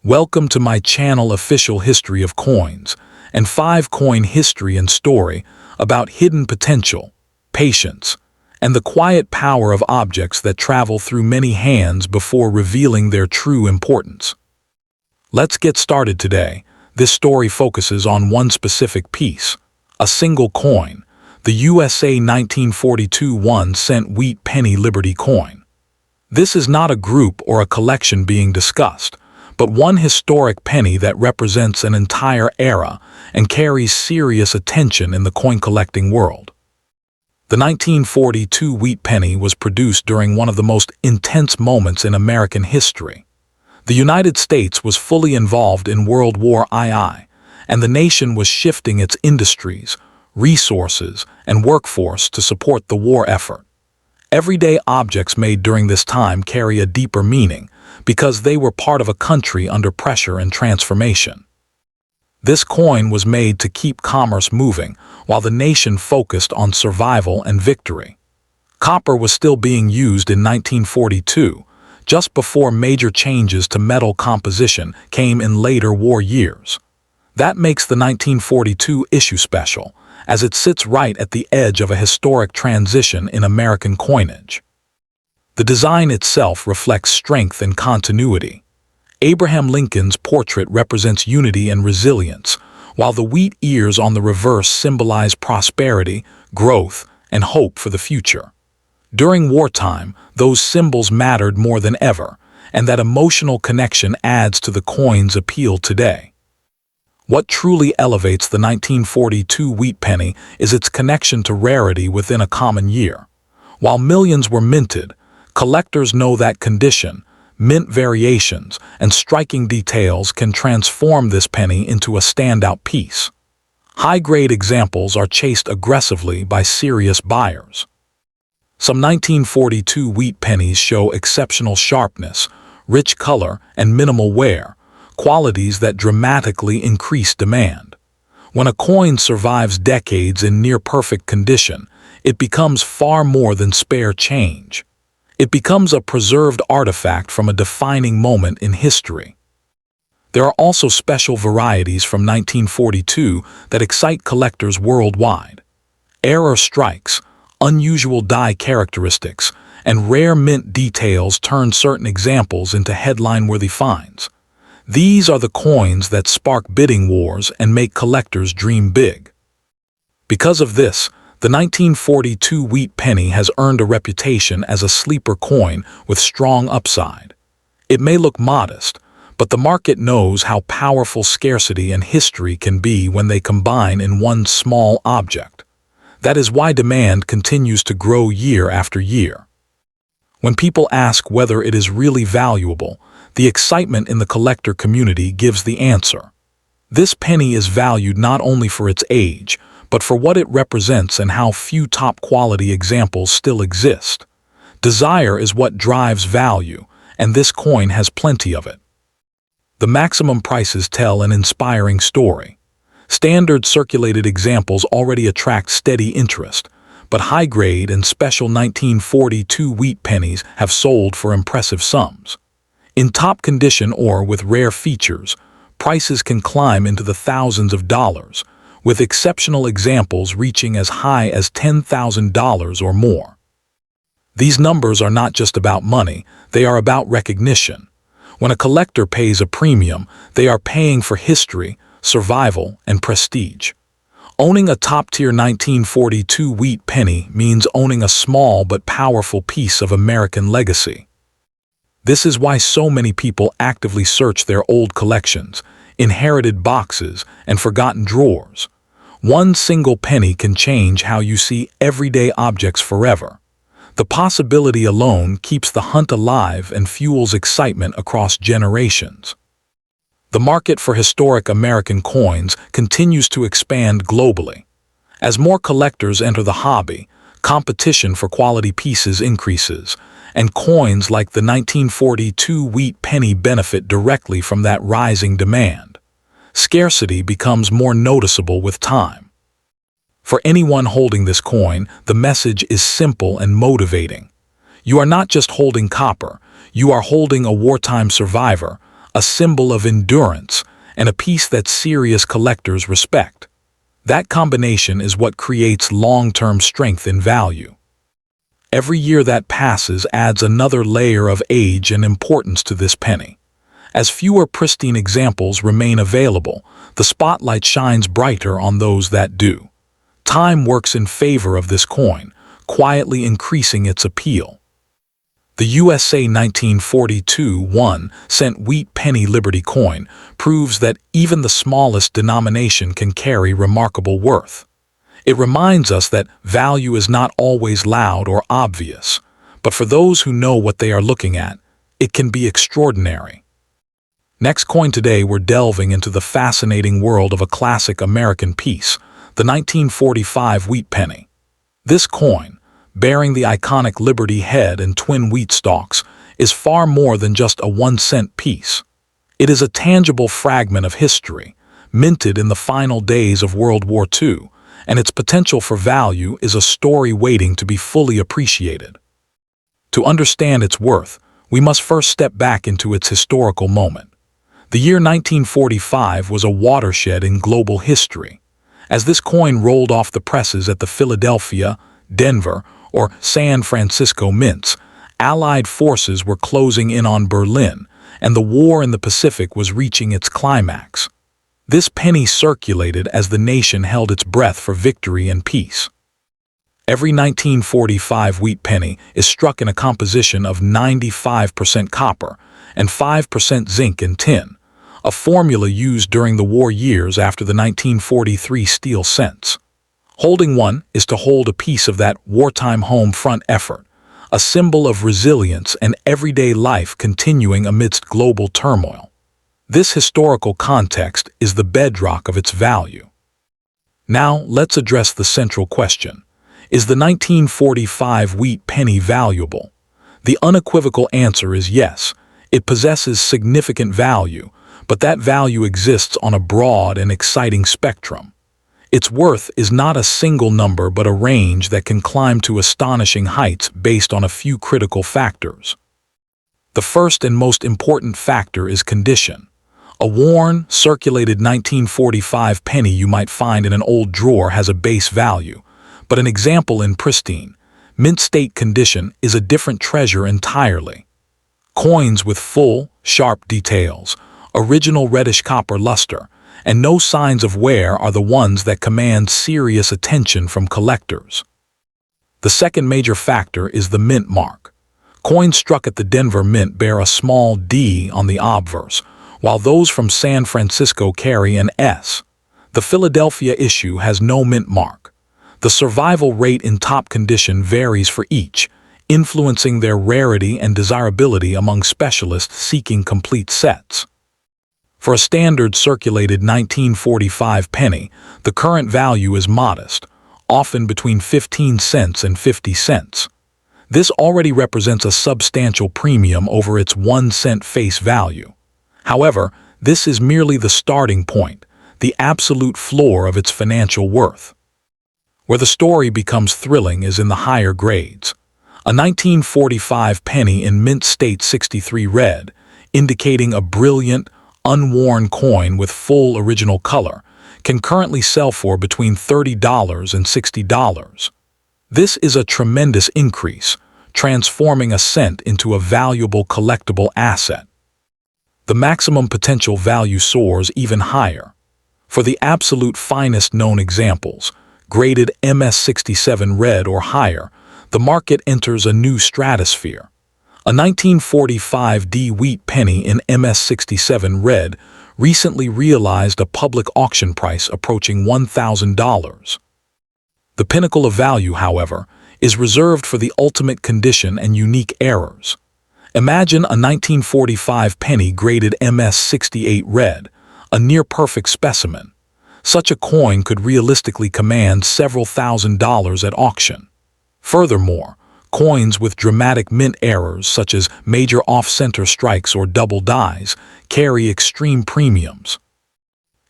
Welcome to my channel Official History of Coins and 5 coin history and story about hidden potential, patience, and the quiet power of objects that travel through many hands before revealing their true importance. Let's get started today. This story focuses on one specific piece, a single coin, the USA 1942 1-cent wheat penny Liberty coin. This is not a group or a collection being discussed, but one historic penny that represents an entire era and carries serious attention in the coin-collecting world. The 1942 wheat penny was produced during one of the most intense moments in American history. The United States was fully involved in World War II, and the nation was shifting its industries, resources, and workforce to support the war effort. Everyday objects made during this time carry a deeper meaning because they were part of a country under pressure and transformation. This coin was made to keep commerce moving while the nation focused on survival and victory. Copper was still being used in 1942, just before major changes to metal composition came in later war years. That makes the 1942 issue special, as it sits right at the edge of a historic transition in American coinage. The design itself reflects strength and continuity. Abraham Lincoln's portrait represents unity and resilience, while the wheat ears on the reverse symbolize prosperity, growth, and hope for the future. During wartime, those symbols mattered more than ever, and that emotional connection adds to the coin's appeal today. What truly elevates the 1942 wheat penny is its connection to rarity within a common year. While millions were minted, collectors know that condition, mint variations, and striking details can transform this penny into a standout piece. High-grade examples are chased aggressively by serious buyers. Some 1942 wheat pennies show exceptional sharpness, rich color, and minimal wear, qualities that dramatically increase demand. When a coin survives decades in near-perfect condition, it becomes far more than spare change. It becomes a preserved artifact from a defining moment in history. There are also special varieties from 1942 that excite collectors worldwide. Error strikes, unusual die characteristics, and rare mint details turn certain examples into headline-worthy finds. These are the coins that spark bidding wars and make collectors dream big. Because of this, the 1942 wheat penny has earned a reputation as a sleeper coin with strong upside. It may look modest, but the market knows how powerful scarcity and history can be when they combine in one small object. That is why demand continues to grow year after year. When people ask whether it is really valuable, the excitement in the collector community gives the answer. This penny is valued not only for its age, but for what it represents and how few top-quality examples still exist. Desire is what drives value, and this coin has plenty of it. The maximum prices tell an inspiring story. Standard circulated examples already attract steady interest, but high-grade and special 1942 wheat pennies have sold for impressive sums. In top condition or with rare features, prices can climb into the thousands of dollars, with exceptional examples reaching as high as $10,000 or more. These numbers are not just about money, they are about recognition. When a collector pays a premium, they are paying for history, survival, and prestige. Owning a top-tier 1942 wheat penny means owning a small but powerful piece of American legacy. This is why so many people actively search their old collections, inherited boxes, and forgotten drawers. One single penny can change how you see everyday objects forever. The possibility alone keeps the hunt alive and fuels excitement across generations. The market for historic American coins continues to expand globally. As more collectors enter the hobby, competition for quality pieces increases, and coins like the 1942 wheat penny benefit directly from that rising demand. Scarcity becomes more noticeable with time. For anyone holding this coin, the message is simple and motivating. You are not just holding copper, you are holding a wartime survivor, a symbol of endurance, and a piece that serious collectors respect. That combination is what creates long-term strength in value. Every year that passes adds another layer of age and importance to this penny. As fewer pristine examples remain available, the spotlight shines brighter on those that do. Time works in favor of this coin, quietly increasing its appeal. The USA 1942 1-cent wheat penny Liberty coin proves that even the smallest denomination can carry remarkable worth. It reminds us that value is not always loud or obvious, but for those who know what they are looking at, it can be extraordinary. Next coin today, we're delving into the fascinating world of a classic American piece, the 1945 wheat penny. This coin, bearing the iconic Liberty head and twin wheat stalks, is far more than just a 1-cent piece. It is a tangible fragment of history, minted in the final days of World War II, and its potential for value is a story waiting to be fully appreciated. To understand its worth, we must first step back into its historical moment. The year 1945 was a watershed in global history. As this coin rolled off the presses at the Philadelphia, Denver, or San Francisco mints, Allied forces were closing in on Berlin, and the war in the Pacific was reaching its climax. This penny circulated as the nation held its breath for victory and peace. Every 1945 wheat penny is struck in a composition of 95% copper and 5% zinc and tin, a formula used during the war years after the 1943 steel cents. Holding one is to hold a piece of that wartime home front effort, a symbol of resilience and everyday life continuing amidst global turmoil. This historical context is the bedrock of its value. Now, let's address the central question. Is the 1945 wheat penny valuable? The unequivocal answer is yes. It possesses significant value, but that value exists on a broad and exciting spectrum. Its worth is not a single number but a range that can climb to astonishing heights based on a few critical factors. The first and most important factor is condition. A worn, circulated 1945 penny you might find in an old drawer has a base value, but an example in pristine, mint-state condition is a different treasure entirely. Coins with full, sharp details, original reddish copper luster, and no signs of wear are the ones that command serious attention from collectors. The second major factor is the mint mark. Coins struck at the Denver Mint bear a small D on the obverse, while those from San Francisco carry an S. The Philadelphia issue has no mint mark. The survival rate in top condition varies for each, influencing their rarity and desirability among specialists seeking complete sets. For a standard circulated 1945 penny, the current value is modest, often between 15 cents and 50 cents. This already represents a substantial premium over its 1-cent face value. However, this is merely the starting point, the absolute floor of its financial worth. Where the story becomes thrilling is in the higher grades. A 1945 penny in mint state 63 red, indicating a brilliant, unworn coin with full original color, can currently sell for between $30 and $60. This is a tremendous increase, transforming a cent into a valuable collectible asset. The maximum potential value soars even higher. For the absolute finest known examples, graded MS67 red or higher, the market enters a new stratosphere. A 1945 D wheat penny in MS67 red recently realized a public auction price approaching $1,000. The pinnacle of value, however, is reserved for the ultimate condition and unique errors. Imagine a 1945 penny graded MS68 red, a near-perfect specimen. Such a coin could realistically command several $1,000s at auction. Furthermore, coins with dramatic mint errors such as major off-center strikes or double dies carry extreme premiums.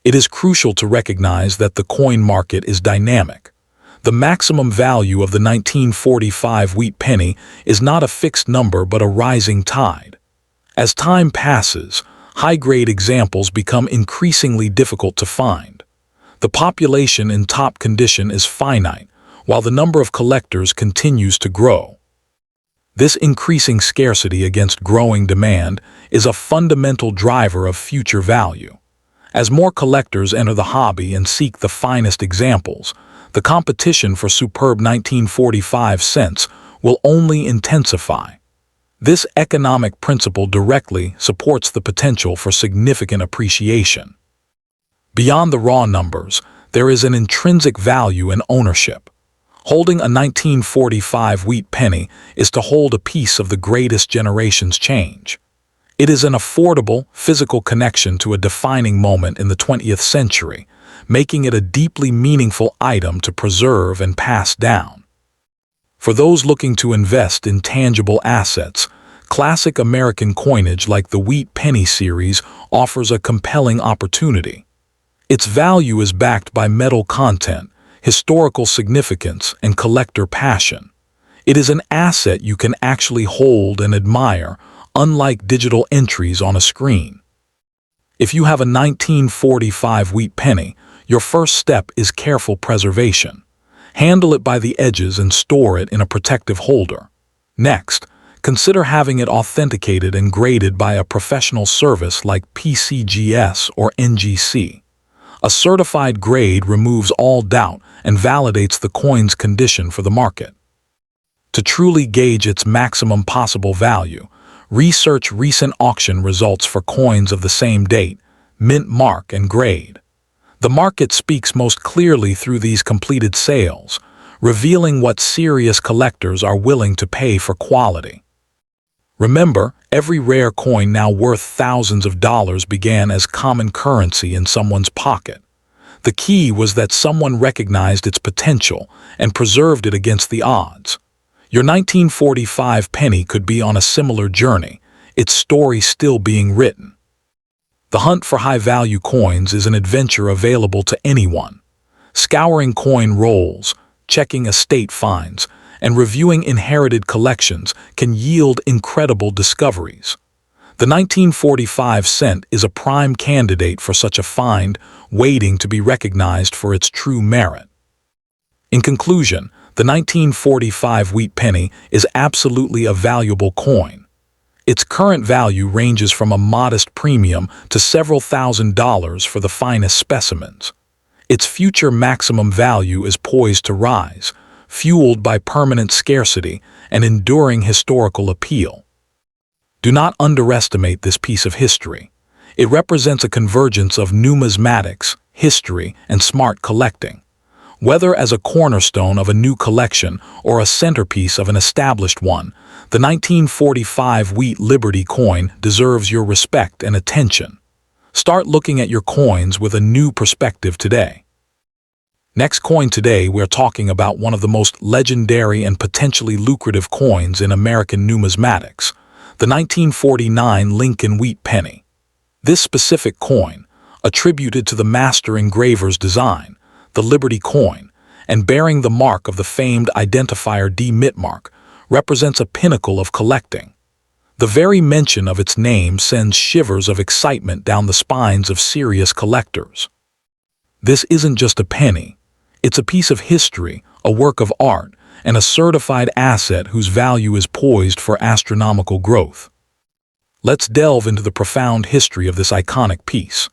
It is crucial to recognize that the coin market is dynamic. The maximum value of the 1945 wheat penny is not a fixed number but a rising tide. As time passes, high-grade examples become increasingly difficult to find. The population in top condition is finite, while the number of collectors continues to grow. This increasing scarcity against growing demand is a fundamental driver of future value. As more collectors enter the hobby and seek the finest examples, the competition for superb 1945 cents will only intensify. This economic principle directly supports the potential for significant appreciation. Beyond the raw numbers, there is an intrinsic value in ownership. Holding a 1945 wheat penny is to hold a piece of the greatest generation's change. It is an affordable, physical connection to a defining moment in the 20th century, making it a deeply meaningful item to preserve and pass down. For those looking to invest in tangible assets, classic American coinage like the Wheat Penny series offers a compelling opportunity. Its value is backed by metal content, historical significance, and collector passion. It is an asset you can actually hold and admire, unlike digital entries on a screen. If you have a 1945 wheat penny, your first step is careful preservation. Handle it by the edges and store it in a protective holder. Next, consider having it authenticated and graded by a professional service like PCGS or NGC. A certified grade removes all doubt and validates the coin's condition for the market. To truly gauge its maximum possible value, research recent auction results for coins of the same date, mint mark, and grade. The market speaks most clearly through these completed sales, revealing what serious collectors are willing to pay for quality. Remember, every rare coin now worth thousands of dollars began as common currency in someone's pocket. The key was that someone recognized its potential and preserved it against the odds. Your 1945 penny could be on a similar journey, its story still being written. The hunt for high-value coins is an adventure available to anyone. Scouring coin rolls, checking estate finds, and reviewing inherited collections can yield incredible discoveries. The 1945 cent is a prime candidate for such a find, waiting to be recognized for its true merit. In conclusion, the 1945 wheat penny is absolutely a valuable coin. Its current value ranges from a modest premium to several $1,000s for the finest specimens. Its future maximum value is poised to rise, fueled by permanent scarcity and enduring historical appeal. Do not underestimate this piece of history. It represents a convergence of numismatics, history, and smart collecting. Whether as a cornerstone of a new collection or a centerpiece of an established one, the 1945 Wheat Liberty coin deserves your respect and attention. Start looking at your coins with a new perspective today. Next coin today, we're talking about one of the most legendary and potentially lucrative coins in American numismatics, the 1949 Lincoln Wheat Penny. This specific coin, attributed to the master engraver's design, the Liberty coin, and bearing the mark of the famed identifier D mint mark, represents a pinnacle of collecting. The very mention of its name sends shivers of excitement down the spines of serious collectors. This isn't just a penny. It's a piece of history, a work of art, and a certified asset whose value is poised for astronomical growth. Let's delve into the profound history of this iconic piece.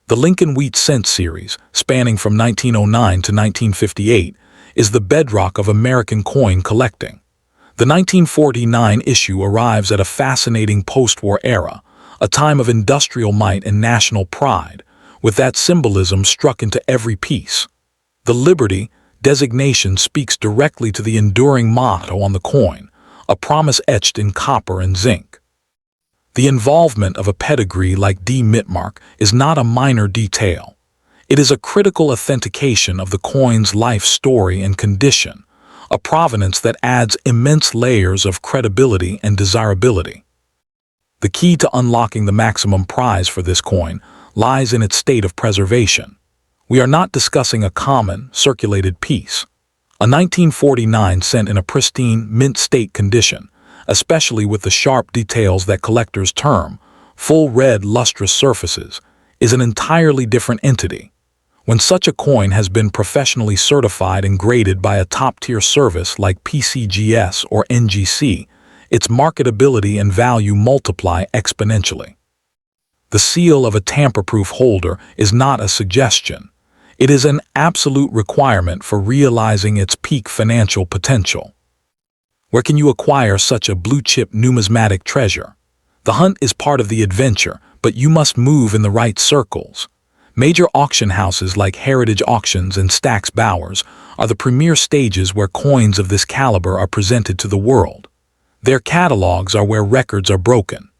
The Lincoln Wheat Cent series, spanning from 1909 to 1958, is the bedrock of American coin collecting. The 1949 issue arrives at a fascinating post-war era, a time of industrial might and national pride, with that symbolism struck into every piece. The Liberty designation speaks directly to the enduring motto on the coin, a promise etched in copper and zinc. The involvement of a pedigree like D. Mitmark is not a minor detail. It is a critical authentication of the coin's life story and condition, a provenance that adds immense layers of credibility and desirability. The key to unlocking the maximum prize for this coin lies in its state of preservation. We are not discussing a common, circulated piece. A 1949 cent in a pristine, mint state condition, especially with the sharp details that collectors term full red lustrous surfaces, is an entirely different entity. When such a coin has been professionally certified and graded by a top-tier service like PCGS or NGC, its marketability and value multiply exponentially. The seal of a tamper-proof holder is not a suggestion. It is an absolute requirement for realizing its peak financial potential. Where can you acquire such a blue-chip numismatic treasure? The hunt is part of the adventure, but you must move in the right circles. Major auction houses like Heritage Auctions and Stack's Bowers are the premier stages where coins of this caliber are presented to the world. Their catalogs are where records are broken.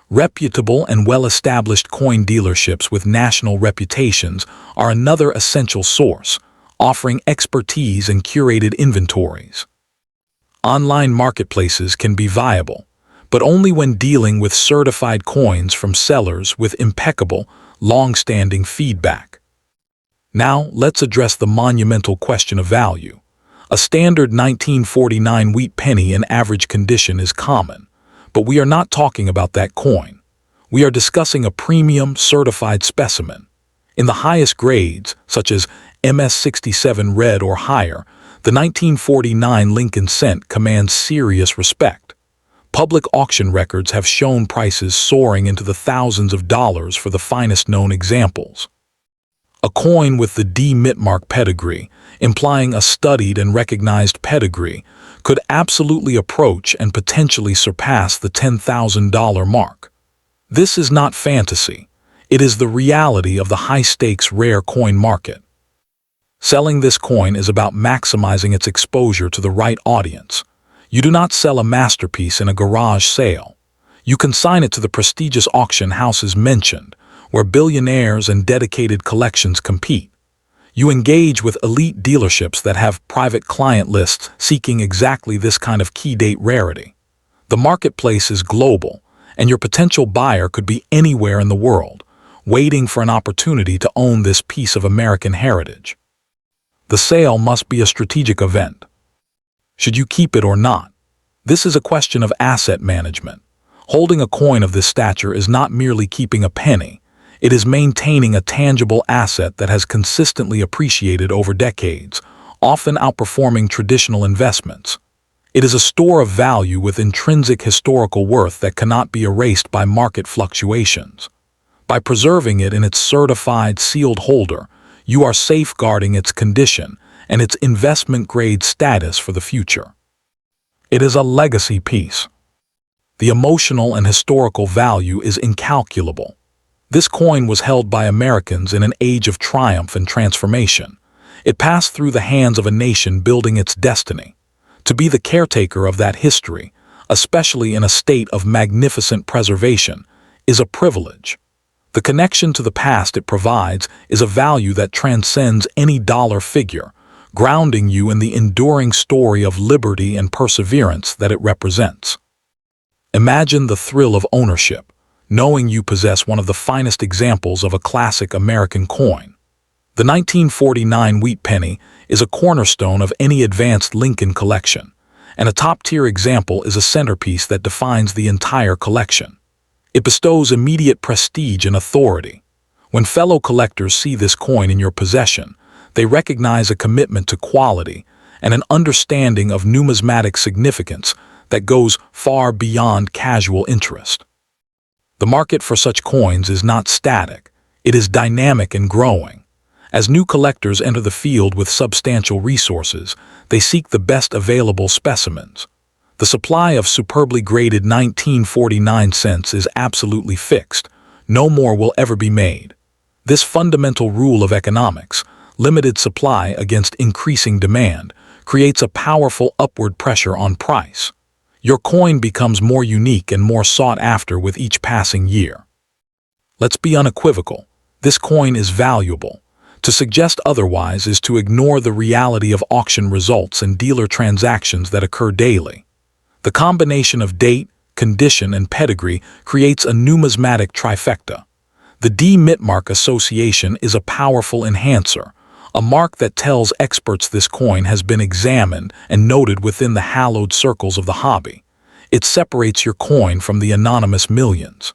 Reputable and well-established coin dealerships with national reputations are another essential source, offering expertise and curated inventories. Online marketplaces can be viable, but only when dealing with certified coins from sellers with impeccable, long-standing feedback. Now, let's address the monumental question of value. A standard 1949 wheat penny in average condition is common, but we are not talking about that coin. We are discussing a premium, certified specimen. In the highest grades, such as MS-67 red or higher, the 1949 Lincoln cent commands serious respect. Public auction records have shown prices soaring into the thousands of dollars for the finest known examples. A coin with the D Mitmark pedigree, implying a studied and recognized pedigree, could absolutely approach and potentially surpass the $10,000 mark. This is not fantasy. It is the reality of the high-stakes rare coin market. Selling this coin is about maximizing its exposure to the right audience. You do not sell a masterpiece in a garage sale. You consign it to the prestigious auction houses mentioned, where billionaires and dedicated collections compete. You engage with elite dealerships that have private client lists seeking exactly this kind of key-date rarity. The marketplace is global, and your potential buyer could be anywhere in the world, waiting for an opportunity to own this piece of American heritage. The sale must be a strategic event. Should you keep it or not? This is a question of asset management. Holding a coin of this stature is not merely keeping a penny. It is maintaining a tangible asset that has consistently appreciated over decades, often outperforming traditional investments. It is a store of value with intrinsic historical worth that cannot be erased by market fluctuations. By preserving it in its certified, sealed holder, you are safeguarding its condition and its investment-grade status for the future. It is a legacy piece. The emotional and historical value is incalculable. This coin was held by Americans in an age of triumph and transformation. It passed through the hands of a nation building its destiny. To be the caretaker of that history, especially in a state of magnificent preservation, is a privilege. The connection to the past it provides is a value that transcends any dollar figure, grounding you in the enduring story of liberty and perseverance that it represents. Imagine the thrill of ownership, knowing you possess one of the finest examples of a classic American coin. The 1949 wheat penny is a cornerstone of any advanced Lincoln collection, and a top-tier example is a centerpiece that defines the entire collection. It bestows immediate prestige and authority. When fellow collectors see this coin in your possession, they recognize a commitment to quality and an understanding of numismatic significance that goes far beyond casual interest. The market for such coins is not static, it is dynamic and growing. As new collectors enter the field with substantial resources, they seek the best available specimens. The supply of superbly graded 1949 cents is absolutely fixed. No more will ever be made. This fundamental rule of economics, limited supply against increasing demand, creates a powerful upward pressure on price. Your coin becomes more unique and more sought after with each passing year. Let's be unequivocal. This coin is valuable. To suggest otherwise is to ignore the reality of auction results and dealer transactions that occur daily. The combination of date, condition, and pedigree creates a numismatic trifecta. The D Mitmark association is a powerful enhancer, a mark that tells experts this coin has been examined and noted within the hallowed circles of the hobby. It separates your coin from the anonymous millions.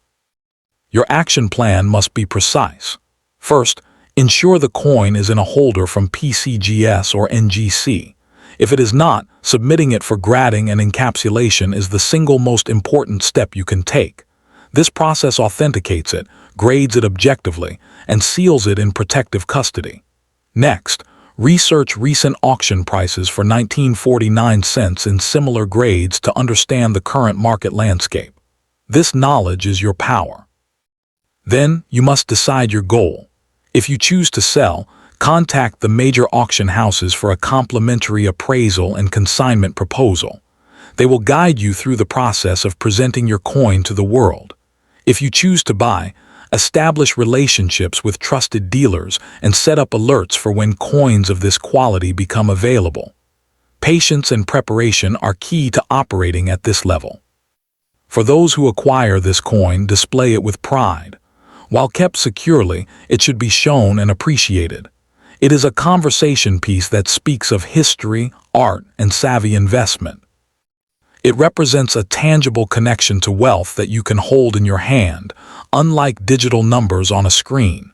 Your action plan must be precise. First, ensure the coin is in a holder from PCGS or NGC. If it is not, submitting it for grading and encapsulation is the single most important step you can take. This process authenticates it, grades it objectively, and seals it in protective custody. Next, research recent auction prices for 1949 cents in similar grades to understand the current market landscape. This knowledge is your power. Then, you must decide your goal. If you choose to sell, contact the major auction houses for a complimentary appraisal and consignment proposal. They will guide you through the process of presenting your coin to the world. If you choose to buy, establish relationships with trusted dealers and set up alerts for when coins of this quality become available. Patience and preparation are key to operating at this level. For those who acquire this coin, display it with pride. While kept securely, it should be shown and appreciated. It is a conversation piece that speaks of history, art, and savvy investment. It represents a tangible connection to wealth that you can hold in your hand, unlike digital numbers on a screen.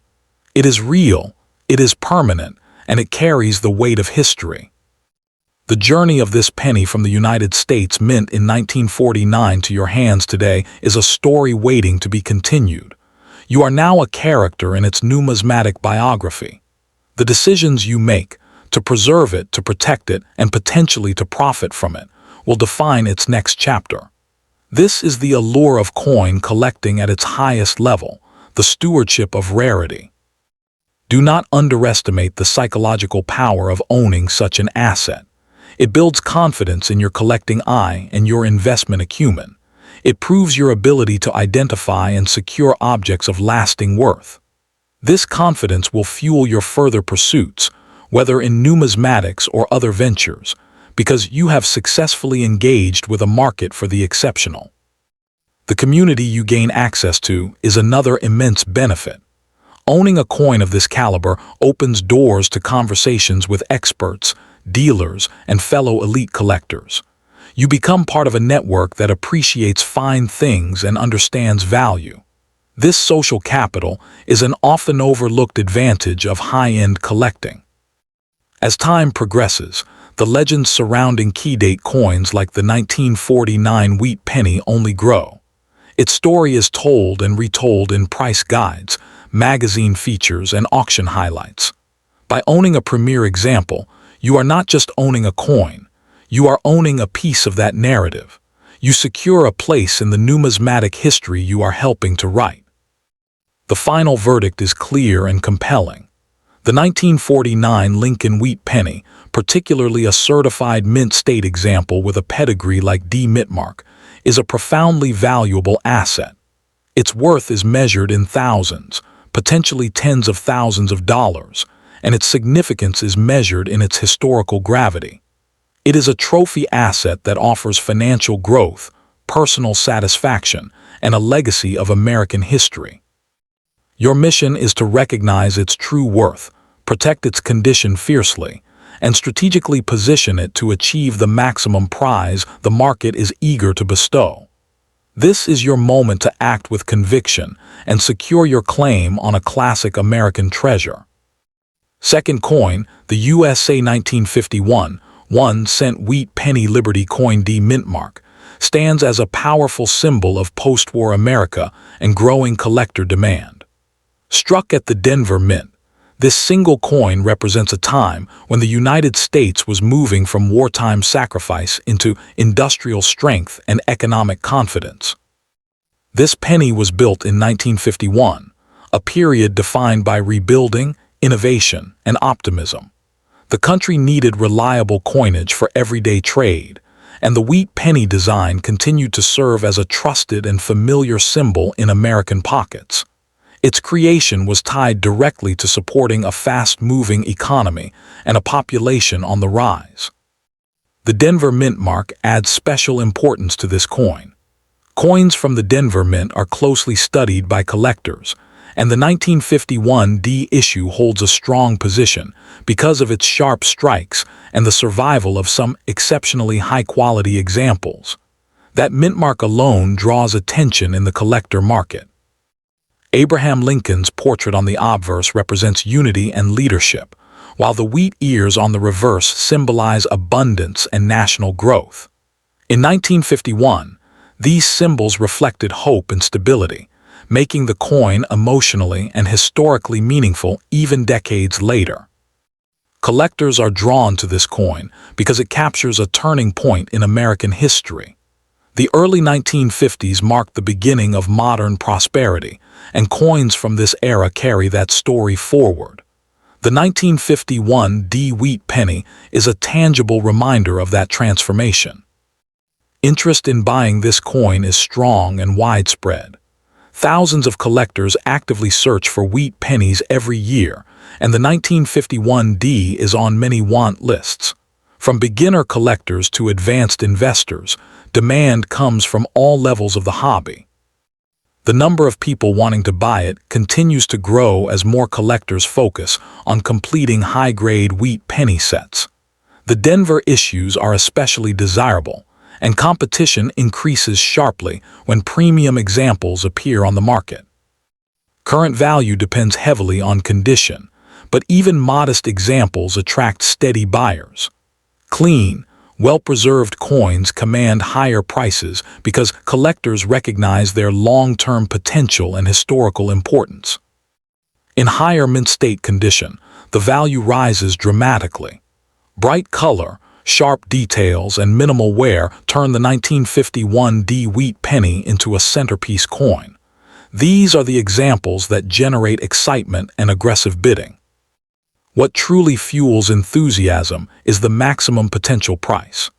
It is real, it is permanent, and it carries the weight of history. The journey of this penny from the United States Mint in 1949 to your hands today is a story waiting to be continued. You are now a character in its numismatic biography. The decisions you make, to preserve it, to protect it, and potentially to profit from it, will define its next chapter. This is the allure of coin collecting at its highest level, the stewardship of rarity. Do not underestimate the psychological power of owning such an asset. It builds confidence in your collecting eye and your investment acumen. It proves your ability to identify and secure objects of lasting worth. This confidence will fuel your further pursuits, whether in numismatics or other ventures, because you have successfully engaged with a market for the exceptional. The community you gain access to is another immense benefit. Owning a coin of this caliber opens doors to conversations with experts, dealers, and fellow elite collectors. You become part of a network that appreciates fine things and understands value. This social capital is an often overlooked advantage of high-end collecting. As time progresses, the legends surrounding key-date coins like the 1949 wheat penny only grow. Its story is told and retold in price guides, magazine features, and auction highlights. By owning a premier example, you are not just owning a coin, you are owning a piece of that narrative. You secure a place in the numismatic history you are helping to write. The final verdict is clear and compelling. The 1949 Lincoln wheat penny, particularly a certified mint state example with a pedigree like D. Mitmark, is a profoundly valuable asset. Its worth is measured in thousands, potentially tens of thousands of dollars, and its significance is measured in its historical gravity. It is a trophy asset that offers financial growth, personal satisfaction, and a legacy of American history. Your mission is to recognize its true worth, protect its condition fiercely, and strategically position it to achieve the maximum prize the market is eager to bestow. This is your moment to act with conviction and secure your claim on a classic American treasure. Second coin, the USA 1951 1-cent wheat penny Liberty coin D. Mitmark, stands as a powerful symbol of post-war America and growing collector demand. Struck at the Denver Mint, this single coin represents a time when the United States was moving from wartime sacrifice into industrial strength and economic confidence. This penny was built in 1951, a period defined by rebuilding, innovation, and optimism. The country needed reliable coinage for everyday trade, and the wheat penny design continued to serve as a trusted and familiar symbol in American pockets. Its creation was tied directly to supporting a fast-moving economy and a population on the rise. The Denver Mint mark adds special importance to this coin. Coins from the Denver Mint are closely studied by collectors, and the 1951 D issue holds a strong position because of its sharp strikes and the survival of some exceptionally high-quality examples. That mint mark alone draws attention in the collector market. Abraham Lincoln's portrait on the obverse represents unity and leadership, while the wheat ears on the reverse symbolize abundance and national growth. In 1951, these symbols reflected hope and stability, making the coin emotionally and historically meaningful even decades later. Collectors are drawn to this coin because it captures a turning point in American history. The early 1950s marked the beginning of modern prosperity, and coins from this era carry that story forward. The 1951 D wheat penny is a tangible reminder of that transformation. Interest in buying this coin is strong and widespread. Thousands of collectors actively search for wheat pennies every year, and the 1951 D is on many want lists. From beginner collectors to advanced investors, demand comes from all levels of the hobby. The number of people wanting to buy it continues to grow as more collectors focus on completing high-grade wheat penny sets. The Denver issues are especially desirable, and competition increases sharply when premium examples appear on the market. Current value depends heavily on condition, but even modest examples attract steady buyers. Clean, well-preserved coins command higher prices because collectors recognize their long-term potential and historical importance. In higher mint state condition, the value rises dramatically. Bright color, sharp details, and minimal wear turn the 1951 D wheat penny into a centerpiece coin. These are the examples that generate excitement and aggressive bidding. What truly fuels enthusiasm is the maximum potential price.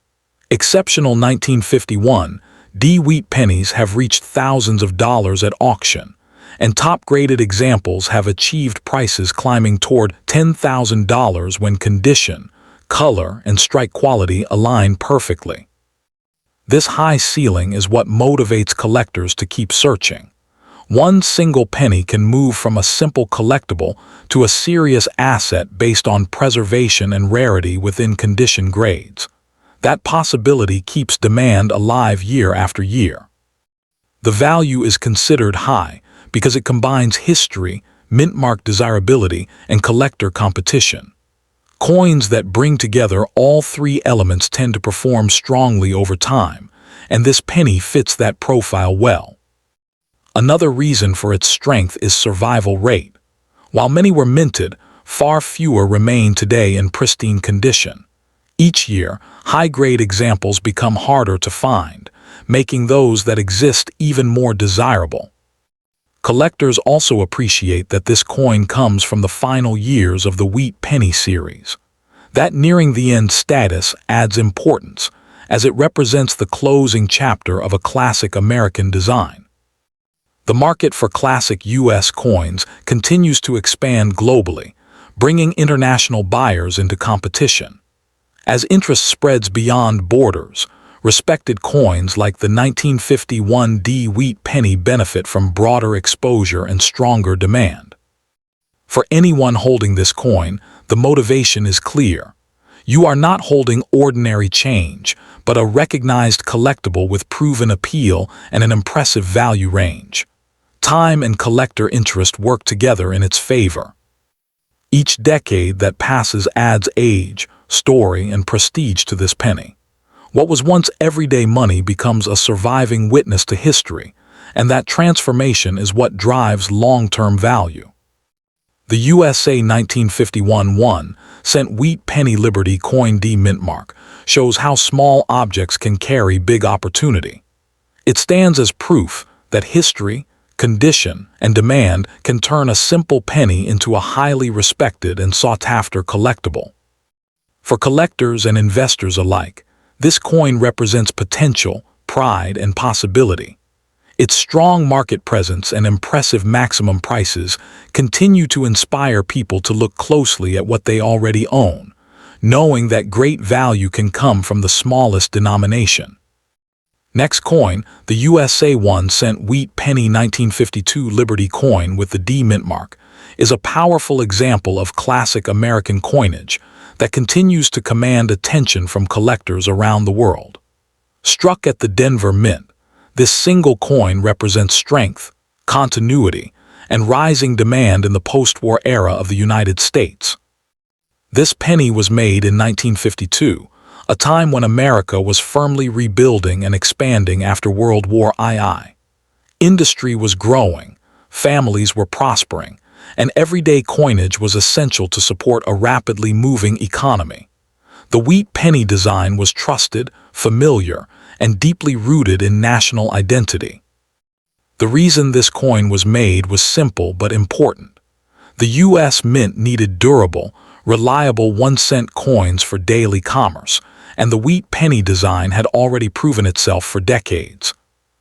Exceptional 1951 D wheat pennies have reached thousands of dollars at auction, and top-graded examples have achieved prices climbing toward $10,000 when condition, color, and strike quality align perfectly. This high ceiling is what motivates collectors to keep searching. One single penny can move from a simple collectible to a serious asset based on preservation and rarity within condition grades. That possibility keeps demand alive year after year. The value is considered high because it combines history, mint-mark desirability, and collector competition. Coins that bring together all three elements tend to perform strongly over time, and this penny fits that profile well. Another reason for its strength is survival rate. While many were minted, far fewer remain today in pristine condition. Each year, high-grade examples become harder to find, making those that exist even more desirable. Collectors also appreciate that this coin comes from the final years of the wheat penny series. That nearing the end status adds importance, as it represents the closing chapter of a classic American design. The market for classic U.S. coins continues to expand globally, bringing international buyers into competition. As interest spreads beyond borders, respected coins like the 1951 D wheat penny benefit from broader exposure and stronger demand. For anyone holding this coin, the motivation is clear. You are not holding ordinary change, but a recognized collectible with proven appeal and an impressive value range. Time and collector interest work together in its favor. Each decade that passes adds age, story, and prestige to this penny. What was once everyday money becomes a surviving witness to history, and that transformation is what drives long-term value. The USA 1951 1-cent wheat penny Liberty coin D mint mark shows how small objects can carry big opportunity. It stands as proof that history, condition, and demand can turn a simple penny into a highly respected and sought-after collectible. For collectors and investors alike, this coin represents potential, pride, and possibility. Its strong market presence and impressive maximum prices continue to inspire people to look closely at what they already own, knowing that great value can come from the smallest denomination. Next coin, the USA 1-cent wheat penny 1952 Liberty coin with the D mint mark, is a powerful example of classic American coinage that continues to command attention from collectors around the world. Struck at the Denver Mint, this single coin represents strength, continuity, and rising demand in the post-war era of the United States. This penny was made in 1952, a time when America was firmly rebuilding and expanding after World War II. Industry was growing, families were prospering, and everyday coinage was essential to support a rapidly moving economy. The wheat penny design was trusted, familiar, and deeply rooted in national identity. The reason this coin was made was simple but important. The U.S. Mint needed durable, reliable 1-cent coins for daily commerce, and the wheat penny design had already proven itself for decades.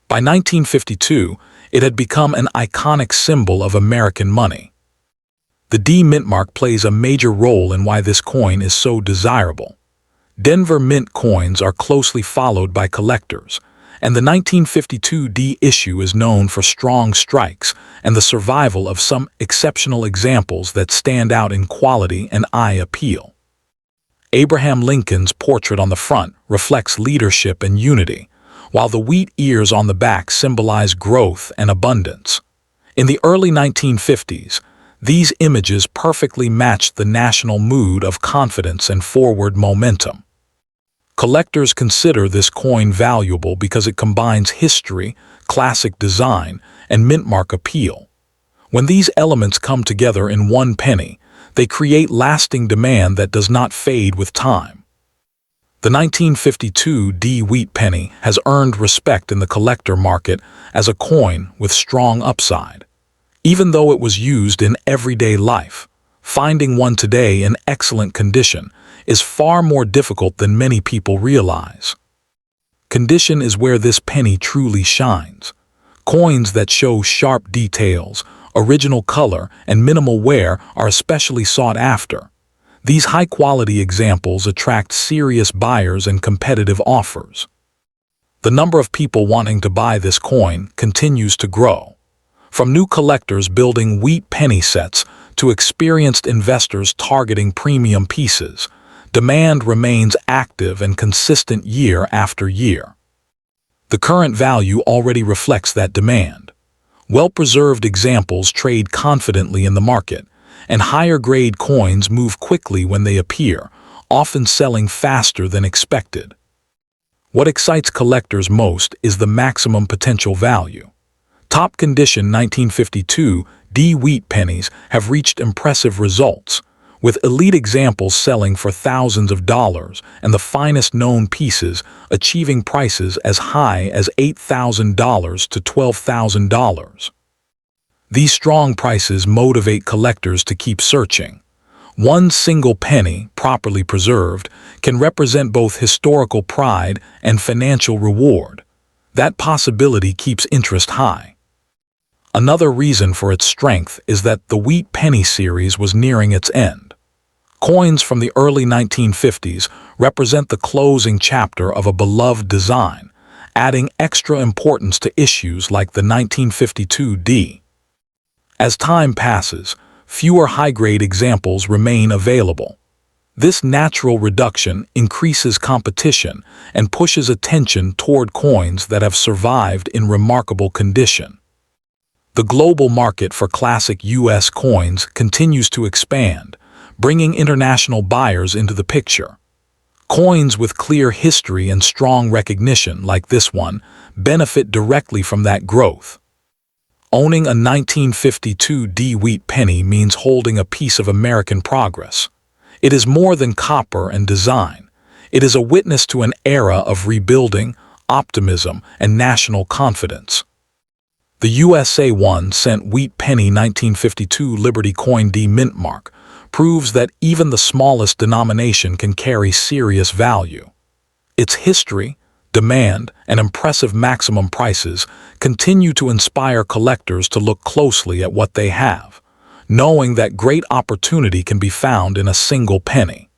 By 1952, it had become an iconic symbol of American money. The D mint mark plays a major role in why this coin is so desirable. Denver Mint coins are closely followed by collectors, and the 1952 D issue is known for strong strikes and the survival of some exceptional examples that stand out in quality and eye appeal. Abraham Lincoln's portrait on the front reflects leadership and unity, while the wheat ears on the back symbolize growth and abundance. In the early 1950s, these images perfectly matched the national mood of confidence and forward momentum. Collectors consider this coin valuable because it combines history, classic design, and mint-mark appeal. When these elements come together in one penny, they create lasting demand that does not fade with time. The 1952 D wheat penny has earned respect in the collector market as a coin with strong upside. Even though it was used in everyday life, finding one today in excellent condition is far more difficult than many people realize. Condition is where this penny truly shines. Coins that show sharp details, original color, and minimal wear are especially sought after. These high-quality examples attract serious buyers and competitive offers. The number of people wanting to buy this coin continues to grow. From new collectors building wheat penny sets to experienced investors targeting premium pieces, demand remains active and consistent year after year. The current value already reflects that demand. Well-preserved examples trade confidently in the market, and higher-grade coins move quickly when they appear, often selling faster than expected. What excites collectors most is the maximum potential value. Top condition 1952 D wheat pennies have reached impressive results, with elite examples selling for thousands of dollars and the finest known pieces achieving prices as high as $8,000 to $12,000. These strong prices motivate collectors to keep searching. One single penny, properly preserved, can represent both historical pride and financial reward. That possibility keeps interest high. Another reason for its strength is that the wheat penny series was nearing its end. Coins from the early 1950s represent the closing chapter of a beloved design, adding extra importance to issues like the 1952 D. As time passes, fewer high-grade examples remain available. This natural reduction increases competition and pushes attention toward coins that have survived in remarkable condition. The global market for classic U.S. coins continues to expand, bringing international buyers into the picture. Coins with clear history and strong recognition, like this one, benefit directly from that growth. Owning a 1952 D wheat penny means holding a piece of American progress. It is more than copper and design. It is a witness to an era of rebuilding, optimism, and national confidence. The USA 1-cent wheat penny 1952 Liberty Coin D mint mark proves that even the smallest denomination can carry serious value. Its history, demand, and impressive maximum prices continue to inspire collectors to look closely at what they have, knowing that great opportunity can be found in a single penny.